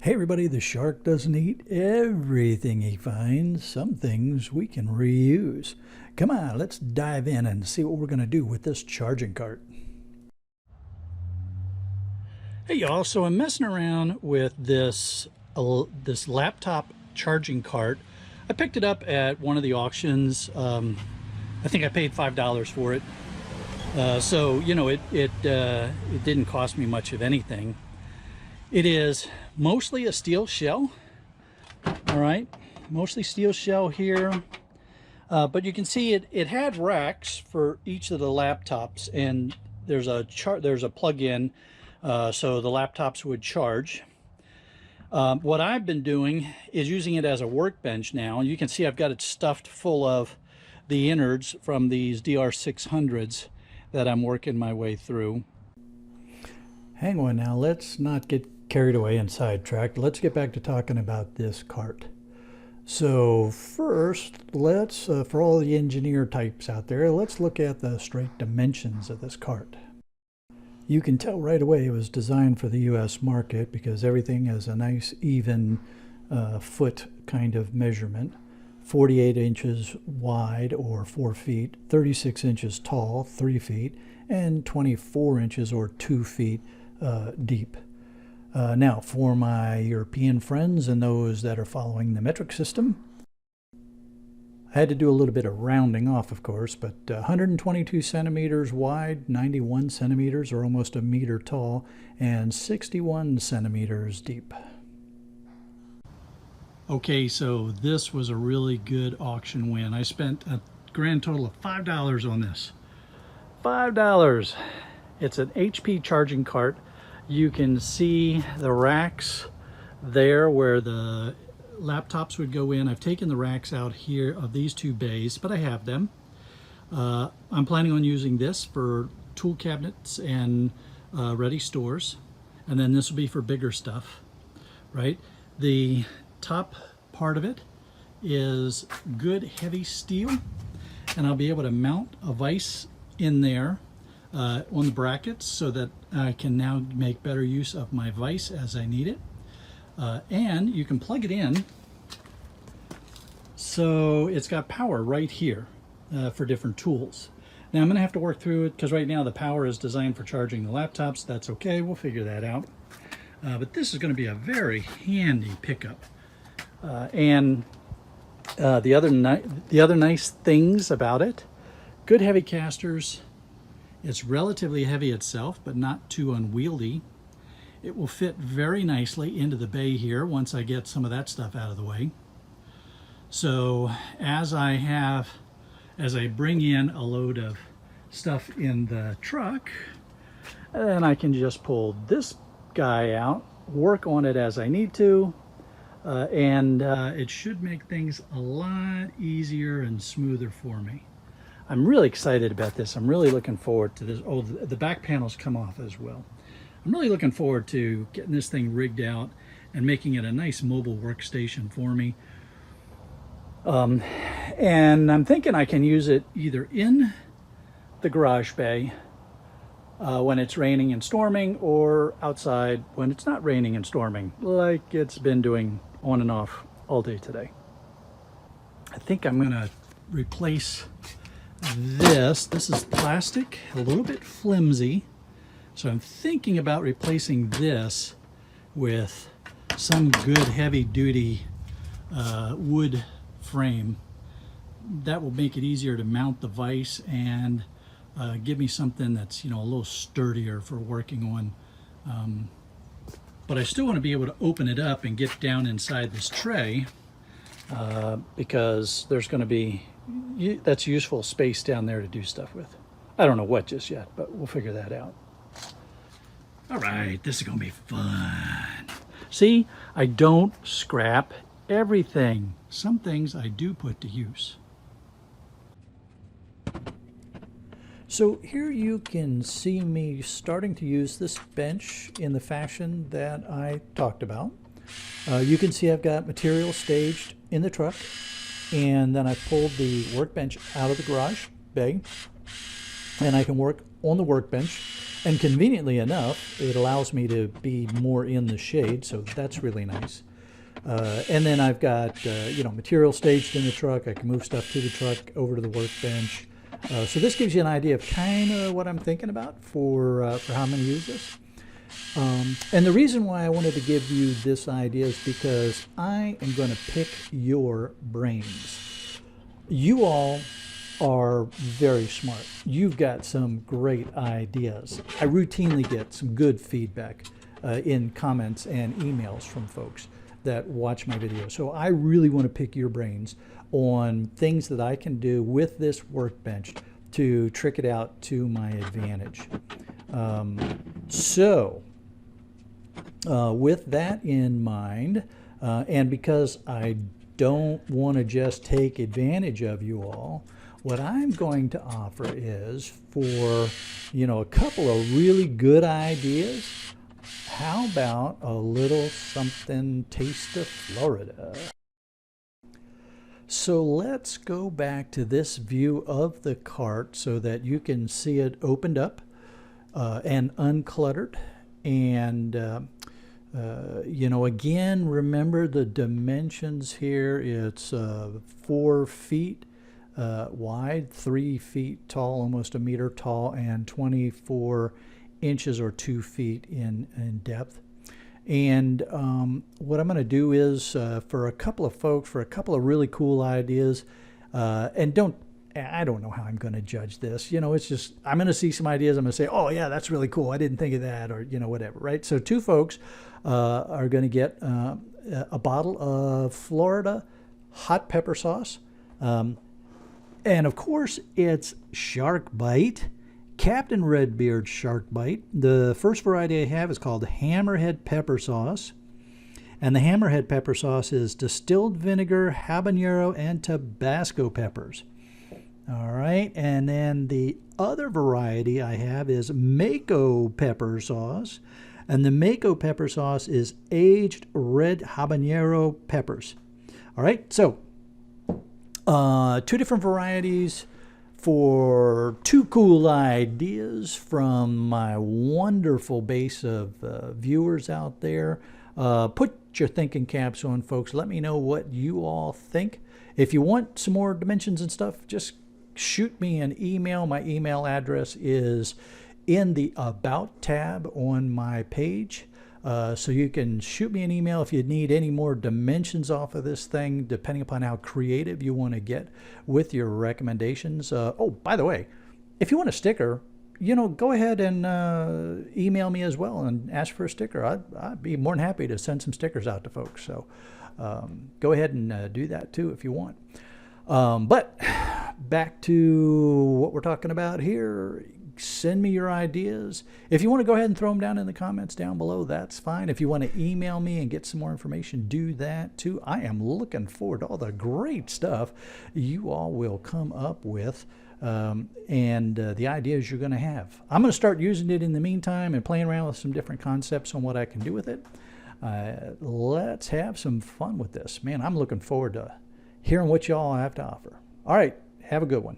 Hey everybody, the shark doesn't eat everything he finds. Some things we can reuse. Come on, let's dive in and see what we're going to do with this charging cart. Hey y'all, so I'm messing around with this laptop charging cart. I picked it up at one of the auctions. I think I paid $5 for it. So, you know, it didn't cost me much of anything. It is mostly a steel shell, all right, mostly steel shell here, but you can see it had racks for each of the laptops, and there's a plug-in so the laptops would charge. What I've been doing is using it as a workbench now, and you can see I've got it stuffed full of the innards from these DR600s that I'm working my way through. Hang on now, let's not get carried away and sidetracked. Let's get back to talking about this cart. So first, let's, for all the engineer types out there, let's look at the straight dimensions of this cart. You can tell right away it was designed for the US market because everything has a nice even foot kind of measurement. 48 inches wide or 4 feet, 36 inches tall, 3 feet, and 24 inches or 2 feet deep. Now, for my European friends and those that are following the metric system, I had to do a little bit of rounding off, of course, but 122 centimeters wide, 91 centimeters or almost a meter tall, and 61 centimeters deep. Okay, so this was a really good auction win. I spent a grand total of $5 on this. $5. It's an HP charging cart. You can see the racks there where the laptops would go in. I've taken the racks out here of these two bays, but I have them. I'm planning on using this for tool cabinets and ready stores, and then this will be for bigger stuff, right? The top part of it is good heavy steel, and I'll be able to mount a vise in there on the brackets so that I can now make better use of my vise as I need it. And you can plug it in so it's got power right here for different tools. Now I'm going to have to work through it because right now the power is designed for charging the laptops. That's okay, we'll figure that out. But this is going to be a very handy pickup. And the other nice things about it, good heavy casters. It's relatively heavy itself, but not too unwieldy. It will fit very nicely into the bay here once I get some of that stuff out of the way. So as I bring in a load of stuff in the truck, then I can just pull this guy out, work on it as I need to, and it should make things a lot easier and smoother for me. I'm really excited about this. I'm really looking forward to this. Oh, the back panels come off as well. I'm really looking forward to getting this thing rigged out and making it a nice mobile workstation for me. And I'm thinking I can use it either in the garage bay when it's raining and storming, or outside when it's not raining and storming, like it's been doing on and off all day today. I think I'm gonna replace this. This is plastic, a little bit flimsy. So I'm thinking about replacing this with some good heavy-duty wood frame. That will make it easier to mount the vise and give me something that's, you know, a little sturdier for working on. But I still want to be able to open it up and get down inside this tray because there's going to be, that's useful space down there to do stuff with. I don't know what just yet, but we'll figure that out. All right, this is gonna be fun. See, I don't scrap everything. Some things I do put to use. So here you can see me starting to use this bench in the fashion that I talked about. You can see I've got material staged in the truck, and then I pulled the workbench out of the garage bay, and I can work on the workbench. And conveniently enough, it allows me to be more in the shade, so that's really nice. And then I've got, material staged in the truck. I can move stuff to the truck, over to the workbench. So this gives you an idea of kind of what I'm thinking about for how I'm going to use this. And the reason why I wanted to give you this idea is because I am going to pick your brains. You all are very smart. You've got some great ideas. I routinely get some good feedback in comments and emails from folks that watch my videos. So I really want to pick your brains on things that I can do with this workbench to trick it out to my advantage. With that in mind, and because I don't want to just take advantage of you all, what I'm going to offer is for, a couple of really good ideas. How about a little something taste of Florida? So let's go back to this view of the cart so that you can see it opened up and uncluttered. And, again, remember the dimensions here. It's 4 feet wide, 3 feet tall, almost a meter tall, and 24 inches or 2 feet in depth. And what I'm going to do is for a couple of folks, for a couple of really cool ideas, and I don't know how I'm going to judge this. It's just, I'm going to see some ideas. I'm going to say, oh yeah, that's really cool. I didn't think of that, or, whatever, right? So 2 folks are going to get a bottle of Florida hot pepper sauce. And of course, it's Shark Bite, Captain Redbeard Shark Bite. The first variety I have is called Hammerhead Pepper Sauce. And the Hammerhead Pepper Sauce is distilled vinegar, habanero, and Tabasco peppers. All right, and then the other variety I have is Mako Pepper Sauce. And the Mako Pepper Sauce is aged red habanero peppers. All right, so 2 different varieties for 2 cool ideas from my wonderful base of viewers out there. Put your thinking caps on, folks. Let me know what you all think. If you want some more dimensions and stuff, just shoot me an email. My email address is in the About tab on my page. So you can shoot me an email if you need any more dimensions off of this thing, depending upon how creative you want to get with your recommendations. Oh, by the way, if you want a sticker, go ahead and email me as well and ask for a sticker. I'd be more than happy to send some stickers out to folks. So go ahead and do that too if you want. But back to what we're talking about here. Send me your ideas. If you want to go ahead and throw them down in the comments down below, that's fine. If you want to email me and get some more information, do that too. I am looking forward to all the great stuff you all will come up with and the ideas you're going to have. I'm going to start using it in the meantime and playing around with some different concepts on what I can do with it. Let's have some fun with this. Man, I'm looking forward to hearing what you all have to offer. All right, have a good one.